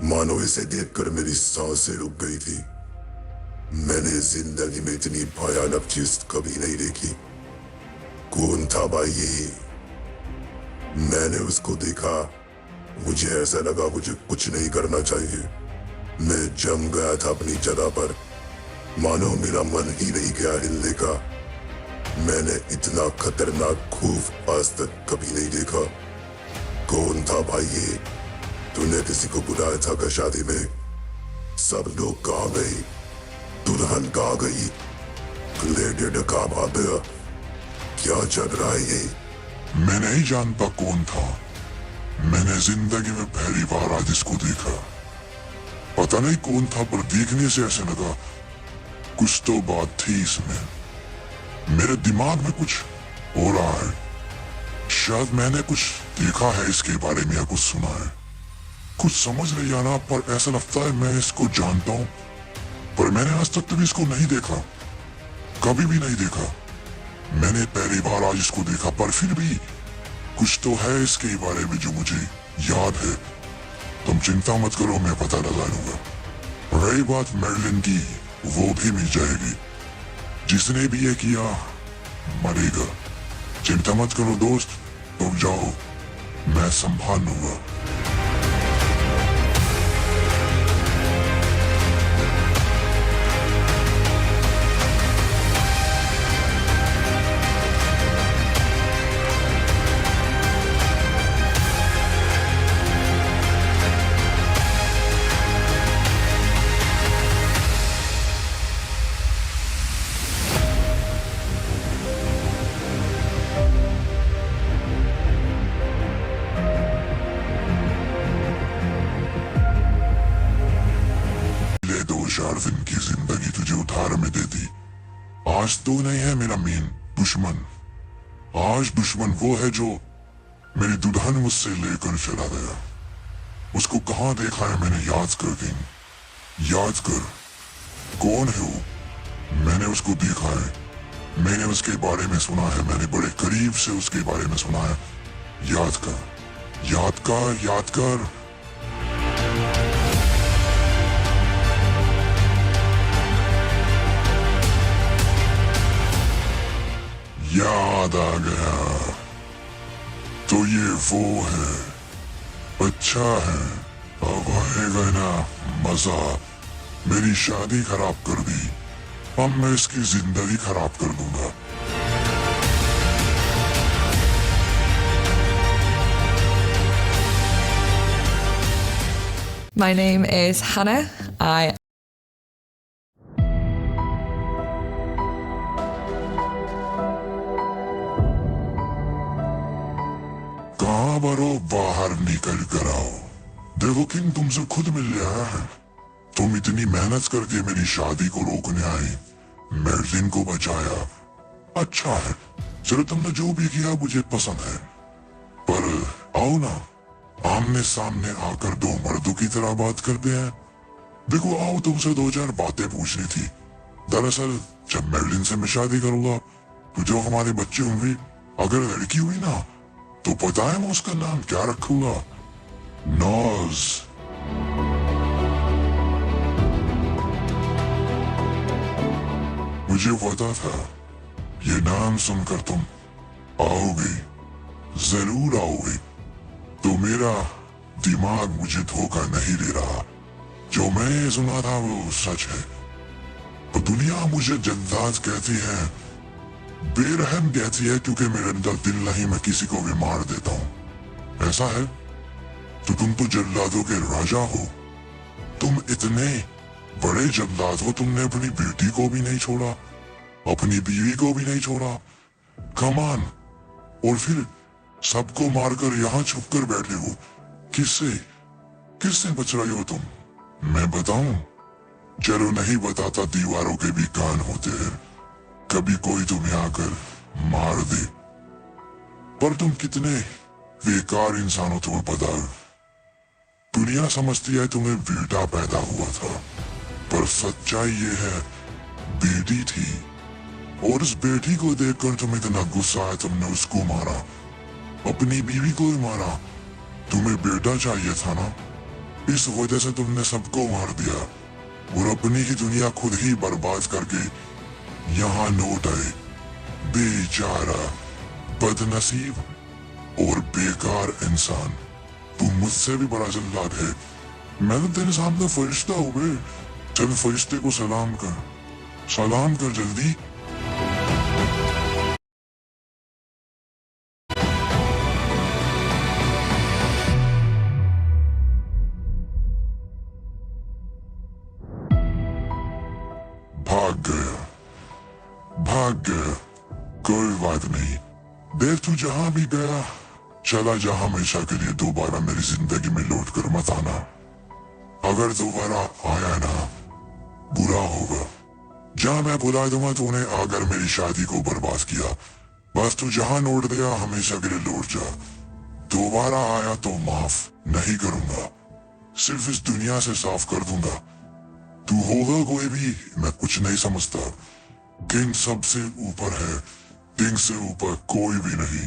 मानो इसे देखकर मेरी सांसें रुक गई थी। मैंने जिंदगी में इतनी भयानक चीज कभी नहीं देखी। कौन था भाई ये? मैंने उसको देखा, मुझे ऐसा लगा मुझे कुछ नहीं करना चाहिए। मैं जम गया था अपनी जगह पर, मानो मेरा मन ही नहीं गया हिलने का। मैंने इतना खतरनाक खूफ आज तक कभी नहीं देखा। कौन था भाई ये? तूने किसी को बुलाया था क्या शादी में? सब लोग कहाँ गए? दुल्हन कहाँ गई? ग्लेडिएटर कहाँ भाग गया? क्या चल रहा है ये? मैं नहीं जानता कौन था। मैंने जिंदगी में पहली बार आज इसको देखा। पता नहीं कौन था, पर देखने से ऐसा लगा कुछ तो बात थी इसमें। मेरे दिमाग में कुछ हो रहा है। शायद मैंने कुछ देखा है इसके बारे में या कुछ सुना है। कुछ समझ नहीं आना, पर ऐसा लगता है मैं इसको जानता हूँ, पर मैंने आज तक कभी इसको नहीं देखा, कभी भी नहीं देखा। मैंने पहली बार आज इसको देखा, पर फिर भी कुछ तो है इसके बारे में जो मुझे याद है। तुम चिंता मत करो, मैं पता लगा लूंगा। रही बात मेरलिन की, वो भी मिल जाएगी। जिसने भी ये किया मरेगा। चिंता मत करो दोस्त, तुम जाओ, मैं संभाल लूंगा। शार्विन की जिंदगी तुझे उधार में दे दी। आज तो नहीं है मेरा मेन दुश्मन। आज दुश्मन वो है जो मेरी दुल्हन मुझसे लेकर चला गया। उसको कहाँ देखा है मैंने, याद कर किंग, याद कर। कौन है वो? मैंने उसको देखा है, मैंने उसके बारे में सुना है, मैंने बड़े करीब से उसके बारे में सुना है। याद कर, याद कर, याद कर। याद आ गया। तो ये वो है। अच्छा है, अब आएगा ना मजा। मेरी शादी खराब कर दी, अब मैं इसकी जिंदगी खराब कर दूंगा। My name is Hannah. कहाँ बरो, बाहर निकल कर आओ। देखो किंग, तुमसे खुद मिल रहा है। तुम इतनी मेहनत करके मेरी शादी को रोकने आई, मेरलिन को बचाया। अच्छा है, चलो तुमने जो भी किया मुझे पसंद है। पर आओ ना, आमने सामने आकर दो मर्दों की तरह बात करते हैं। देखो आओ, तुमसे दो चार बातें पूछनी थी। दरअसल जब मेरलिन से मैं शादी करूंगा तो जो हमारे बच्चे होंगे, अगर लड़की हुई ना तो पता है मैं उसका नाम क्या रखूंगा? नॉज। मुझे पता था ये नाम सुनकर तुम आओगे, जरूर आओगे। तो मेरा दिमाग मुझे धोखा नहीं दे रहा। जो मैं सुना था वो सच है। तो दुनिया मुझे जल्लाद कहती है, बेरहम कहती है, क्योंकि मेरे अंदर दिल नहीं, मैं किसी को भी मार देता हूं। ऐसा है? तो तुम तो जल्लादों के राजा हो। तुम इतने बड़े जल्लाद हो, तुमने अपनी बेटी को भी नहीं छोड़ा, अपनी बीवी को भी नहीं छोड़ा। कमान। और फिर सबको मारकर यहाँ छुप कर बैठे हो। किससे किससे बच रहे हो तुम? मैं बताऊं? चलो नहीं बताता, दीवारों के भी कान होते हैं। कभी कोई तुम्हें आकर मार दे। पर तुम कितने बेकार इंसान हो, तुम्हें पता है? दुनिया समझती है तुम्हें बेटा पैदा हुआ था, पर सच्चाई ये है बेटी थी। और उस बेटी को देखकर तुम्हें इतना गुस्सा आया, तुमने उसको मारा, अपनी बीवी को ही मारा। तुम्हें बेटा चाहिए था ना, इस वजह से तुमने सबको मार दिया और अपनी ही दुनिया खुद ही बर्बाद करके यहाँ लौट आए। बेचारा, बदनसीब और बेकार इंसान। तू मुझसे भी बड़ा जल्लाद है। मैं तो तेरे सामने फरिश्ता हूँ बे। चल फरिश्ते को सलाम कर, सलाम कर जल्दी। भाग गया, भाग गया। कोई बात नहीं, देख तू जहां भी गया चला जा, हमेशा के लिए दोबारा मेरी जिंदगी में लौट कर मत आना। अगर दोबारा आया ना, बुरा होगा। जहाँ मैं बुला दूंगा तूने अगर मेरी शादी को बर्बाद किया, बस तू जहाँ लौट गया हमेशा के लिए लौट जा। दोबारा आया तो माफ नहीं करूंगा, सिर्फ इस दुनिया से साफ कर दूंगा। तू होगा कोई भी मैं कुछ नहीं समझता। किंग सबसे ऊपर है, किंग से ऊपर कोई भी नहीं।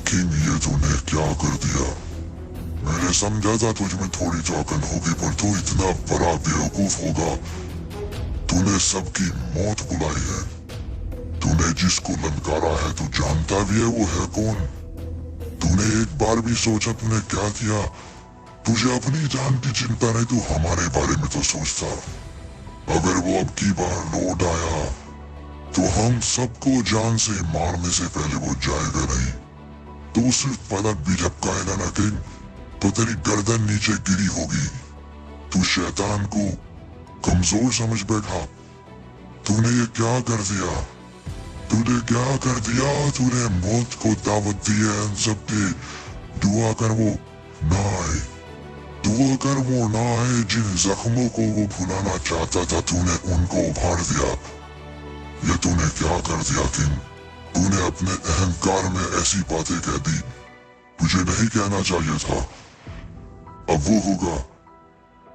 किंग ये तूने क्या कर दिया? मैंने समझा था तुझ में थोड़ी चौकन होगी, पर तू इतना बड़ा बेवकूफ होगा। तूने सबकी मौत बुलाई है। तूने जिसको ललकारा है तू जानता भी है वो है कौन? तूने एक बार भी सोचा तूने क्या किया? तुझे अपनी जान की चिंता नहीं, तू हमारे बारे में तो सोचता। अगर वो अब की बार लौट आया तो हम सबको जान से मारने से पहले वो जाएगा नहीं। तू सिर्फ पलक भी झपकाएगा ना किंग, तो तेरी गर्दन नीचे गिरी होगी। तू शैतान को कमजोर समझ बैठा। तूने ये क्या कर दिया? तूने क्या कर दिया? तूने मौत को दावत दी है इन सबके। दुआ कर वो ना आए, दुआ कर वो ना आए। जिन जख्मों को वो भुलाना चाहता था तूने उनको उभार दिया। ये तूने क्या कर दिया किंग? तूने अपने अहंकार में ऐसी बातें कह दी, तुझे नहीं कहना चाहिए था। अब वो होगा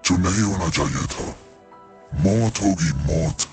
जो नहीं होना चाहिए था। मौत होगी मौत।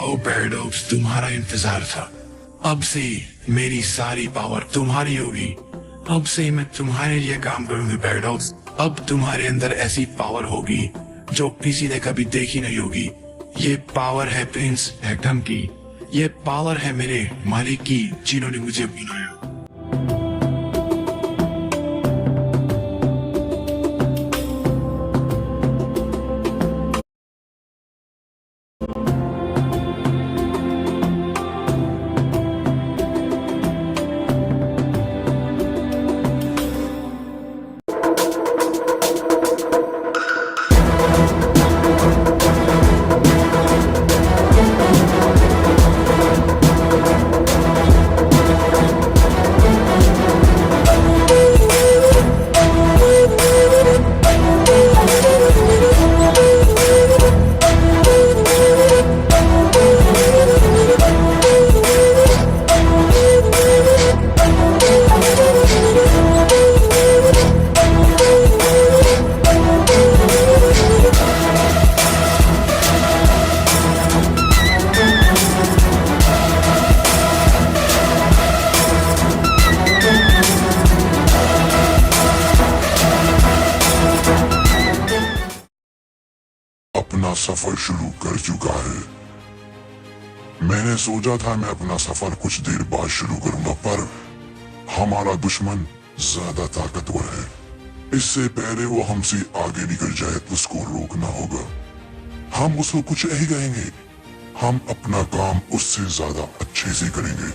जाओ पैराडॉक्स, तुम्हारा इंतजार था। अब से मेरी सारी पावर तुम्हारी होगी। अब से मैं तुम्हारे लिए काम करूंगी पैराडॉक्स। अब तुम्हारे अंदर ऐसी पावर होगी जो किसी ने कभी देखी नहीं होगी। ये पावर है प्रिंस एटम की, ये पावर है मेरे मालिक की, जिन्होंने मुझे बनाया। अपना सफर शुरू कर चुका है। मैंने सोचा था मैं अपना सफर कुछ देर बाद शुरू करूंगा, पर हमारा दुश्मन ज्यादा ताकतवर है। इससे पहले वो हमसे आगे निकल जाए उसको रोकना होगा। हम उसको कुछ नहीं कहेंगे, हम अपना काम उससे ज्यादा अच्छे से करेंगे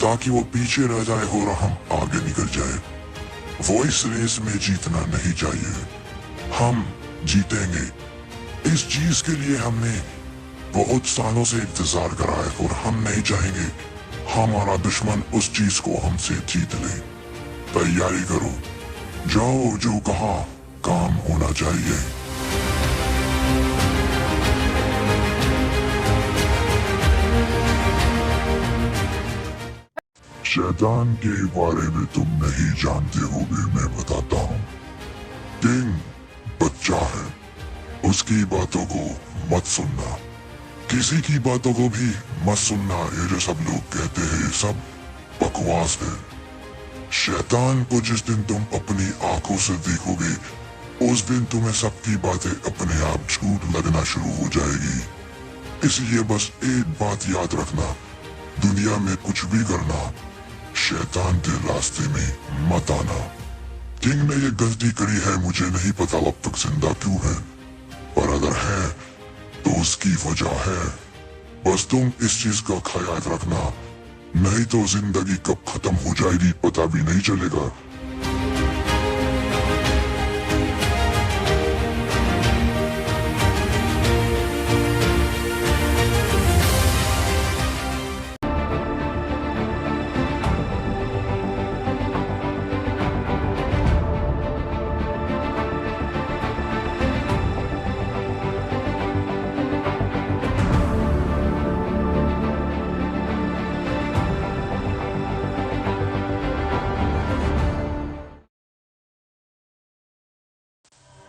ताकि वो पीछे रह जाए और हम आगे निकल जाए। वो इस रेस में जीतना नहीं चाहिए, हम जीतेंगे। इस चीज के लिए हमने बहुत सालों से इंतजार करा है और हम नहीं चाहेंगे हमारा दुश्मन उस चीज को हमसे जीत ले। तैयारी करो, जाओ, जो कहा काम होना चाहिए। शैतान के बारे में तुम नहीं जानते होगे, मैं बताता हूँ। किंग बच्चा है, उसकी बातों को मत सुनना, किसी की बातों को भी मत सुनना। ये जो सब लोग कहते हैं सब बकवास है। शैतान को जिस दिन तुम अपनी आंखों से देखोगे उस दिन तुम्हें सबकी बातें अपने आप झूठ लगना शुरू हो जाएगी। इसलिए बस एक बात याद रखना, दुनिया में कुछ भी करना, शैतान के रास्ते में मत आना। किंग ने ये गलती करी है, मुझे नहीं पता अब तक जिंदा क्यों है, पर अगर है तो उसकी वजह है। बस तुम इस चीज का ख्याल रखना, नहीं तो जिंदगी कब खत्म हो जाएगी पता भी नहीं चलेगा।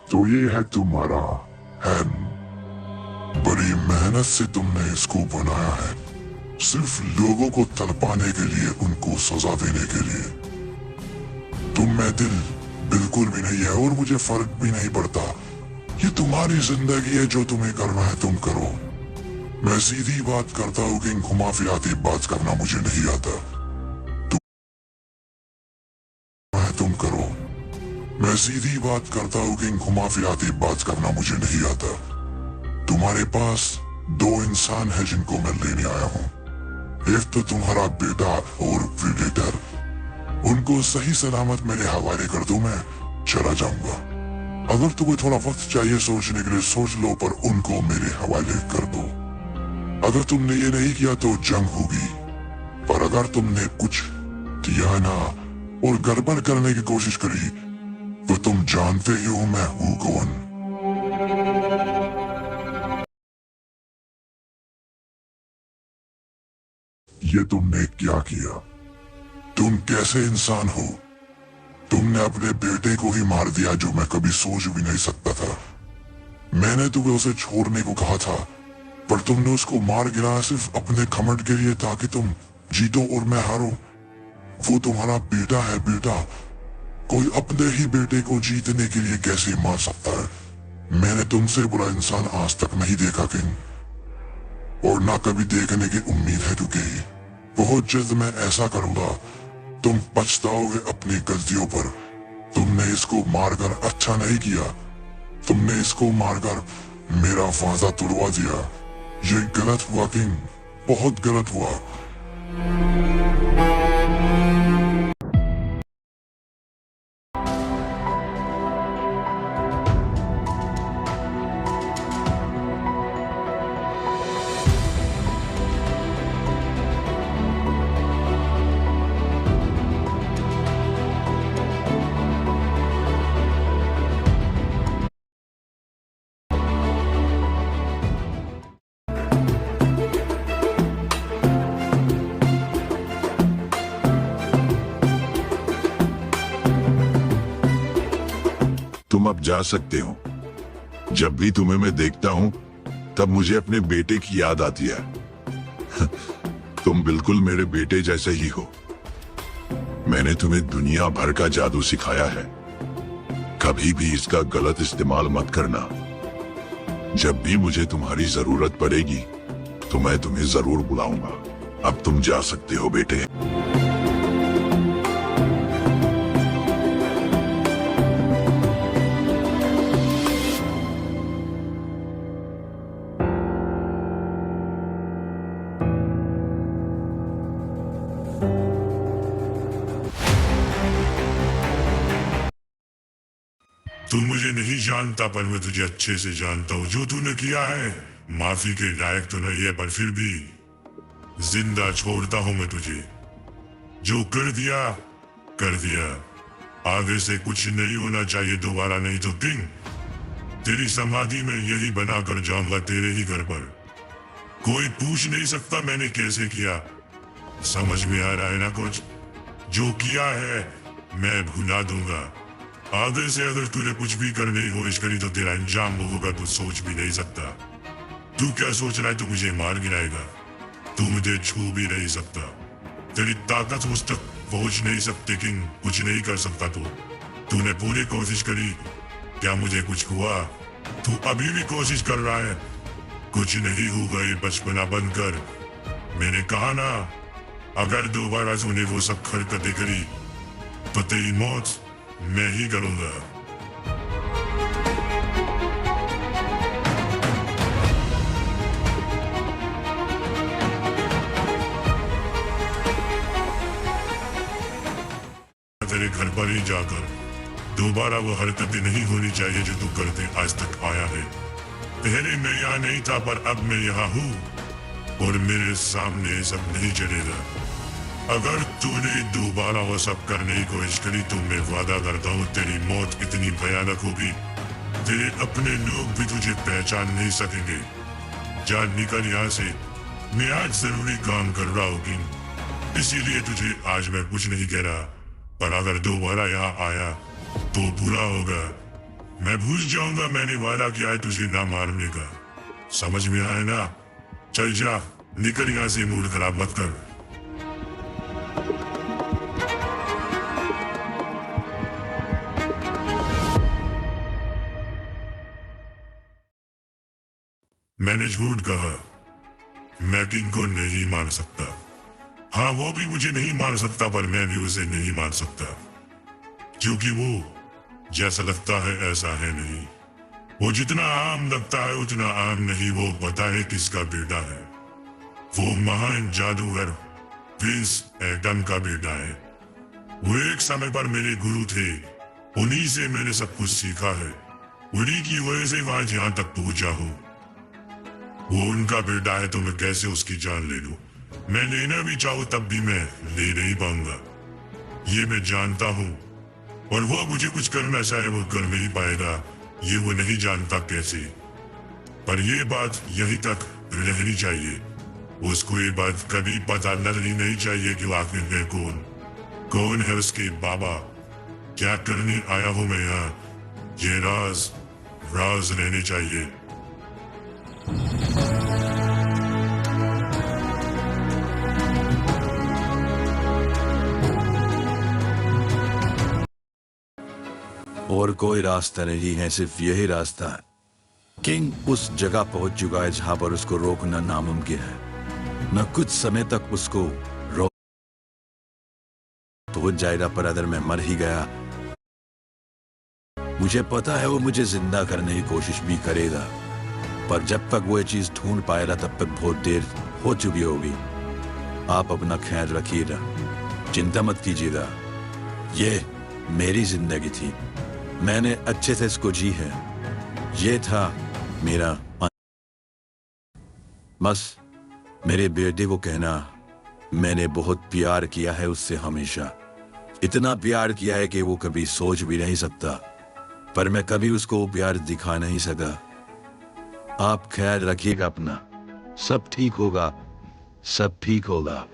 तो ये है तुम्हारा हैन। बड़ी मेहनत से तुमने इसको बनाया है, सिर्फ लोगों को तड़पाने के लिए, उनको सजा देने के लिए। तुम में दिल बिल्कुल भी नहीं है और मुझे फर्क भी नहीं पड़ता। ये तुम्हारी जिंदगी है, जो तुम्हें करना है तुम करो। मैं सीधी बात करता हूँ कि घुमा फिराती बात करना मुझे नहीं आता। तुम करो। मैं सीधी बात करता हूँ कि घुमा फिराती बात करना मुझे नहीं आता। तुम्हारे पास दो इंसान है जिनको मैं लेने आया हूँ, एक तो तुम्हारा बेटा और प्रीडेटर। उनको सही सलामत मेरे हवाले कर दो, मैं चला जाऊंगा। अगर तुम्हें थोड़ा वक्त चाहिए सोचने के लिए सोच लो, पर उनको मेरे हवाले कर दो। अगर तुमने ये नहीं किया तो जंग होगी, पर अगर तुमने कुछ किया ना और गड़बड़ करने की कोशिश करी तो तुम जानते ही हो मैं हूं कौन। ये तुमने क्या किया? तुम कैसे इंसान हो? तुमने अपने बेटे को ही मार दिया, जो मैं कभी सोच भी नहीं सकता था। मैंने तुम्हें उसे छोड़ने को कहा था, पर तुमने उसको मार गिराया सिर्फ अपने घमंड के लिए ताकि तुम जीतो और मैं हारूं। वो तुम्हारा बेटा है बेटा। कोई अपने ही बेटे को जीतने के लिए कैसे मार सकता है? मैंने तुमसे बुरा इंसान आज तक नहीं देखा किंग, और ना कभी देखने की उम्मीद है क्योंकि बहुत जल्द मैं ऐसा करूंगा तुम पछताओगे अपनी गलतियों पर। तुमने इसको मारकर अच्छा नहीं किया, तुमने इसको मारकर मेरा वादा तोड़वा दिया। ये गलत हुआ किंग, बहुत गलत हुआ। तुम अब जा सकते हो। जब भी तुम्हें मैं देखता हूँ तब मुझे अपने बेटे की याद आती है। तुम बिल्कुल मेरे बेटे जैसे ही हो। मैंने तुम्हें दुनिया भर का जादू सिखाया है, कभी भी इसका गलत इस्तेमाल मत करना। जब भी मुझे तुम्हारी जरूरत पड़ेगी तो मैं तुम्हें जरूर बुलाऊंगा। अब तुम जा सकते हो बेटे। तू मुझे नहीं जानता पर मैं तुझे अच्छे से जानता हूँ। जो तूने किया है माफी के लायक तो नहीं है, पर फिर भी जिंदा छोड़ता हूँ मैं तुझे। जो कर दिया कर दिया, आगे से कुछ नहीं होना चाहिए दोबारा, नहीं तो किंग तेरी समाधि में यही बना कर जाऊंगा तेरे ही घर पर। कोई पूछ नहीं सकता मैंने कैसे किया। समझ में आ रहा है ना कुछ? जो किया है मैं भुला दूंगा। आगे से अगर तूने कुछ भी करने की कोशिश करी तो तेरा अंजाम होगा तू सोच भी नहीं सकता। तू क्या सोच रहा है तू मुझे मार गिराएगा? तू मुझे छू भी नहीं सकता। तेरी ताकत मुझ तक पहुंच नहीं सकती किंग, कुछ नहीं कर सकता तू। तूने पूरी कोशिश करी, क्या मुझे कुछ हुआ? तू अभी भी कोशिश कर रहा है, कुछ नहीं होगा। ये बचपना बंद कर। मैंने कहा ना, अगर दोबारा तूने वो सब हरकतें करी तो तेरी मौत मैं ही करूंगा। तेरे घर पर ही जाकर दोबारा वो हरकतें नहीं होनी चाहिए जो तू करते आज तक आया है। पहले मैं यहाँ नहीं था पर अब मैं यहाँ हूँ और मेरे सामने सब नहीं चलेगा। अगर तूने दोबारा वो सब करने की कोशिश करी तो मैं वादा करता हूँ तेरी मौत इतनी भयानक होगी तेरे अपने लोग भी तुझे पहचान नहीं सकेंगे। जा निकल यहाँ से, मैं आज जरूरी काम कर रहा हूँ किंग, इसीलिए तुझे आज मैं कुछ नहीं कह रहा। पर अगर दोबारा यहाँ आया तो बुरा होगा। मैं भूल जाऊंगा मैंने वादा किया है तुझे ना मारने का। समझ में आया ना? चल जा, निकल यहाँ से, मूड खराब मत कर। मैंने झूठ कहा, मैं किंग को नहीं मान सकता। हाँ, वो भी मुझे नहीं मान सकता पर मैं भी उसे नहीं मान सकता, क्योंकि वो जैसा लगता है ऐसा है नहीं। वो जितना आम लगता है उतना आम नहीं। वो पता है किसका बेटा है? वो महान जादूगर प्रिंस एडम का बेटा है। वो एक समय पर मेरे गुरु थे, उन्हीं से मैंने सब कुछ सीखा है। उन्हीं की वजह से वहां जहां तक पहुंचा हूँ। वो उनका बेटा है तो मैं कैसे उसकी जान ले लूं? मैं लेना भी चाहूं तब भी मैं ले नहीं पाऊंगा, ये मैं जानता हूं। और वो मुझे कुछ करना चाहे वो कर नहीं पाएगा, ये वो नहीं जानता कैसे। पर ये बात यहीं तक रहनी चाहिए। उसको ये बात कभी पता लगनी नहीं चाहिए कि आखिर मैं कौन है उसके बाबा, क्या करने आया हूं मैं यहाँ। ये राज रहने चाहिए। और कोई रास्ता नहीं है, सिर्फ यही रास्ता है। किंग उस जगह पहुंच चुका है जहां पर उसको रोकना नामुमकिन है। न कुछ समय तक उसको रोक पहुंच जाएगा, पर अगर मैं मर ही गया, मुझे पता है वो मुझे जिंदा करने की कोशिश भी करेगा, पर जब तक वो ये चीज ढूंढ पाएगा तब तक बहुत देर हो चुकी होगी। आप अपना ख्याल रखिएगा, चिंता मत कीजिएगा। ये मेरी जिंदगी थी, मैंने अच्छे से इसको जी है। ये था मेरा बस मेरे बेटे को कहना, मैंने बहुत प्यार किया है उससे, हमेशा इतना प्यार किया है कि वो कभी सोच भी नहीं सकता, पर मैं कभी उसको वो प्यार दिखा नहीं सका। आप ख्याल रखिएगा अपना, सब ठीक होगा, सब ठीक होगा।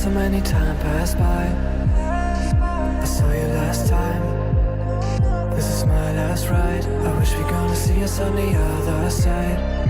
So many time passed by. I saw you last time. This is my last ride. I wish we're gonna see us on the other side.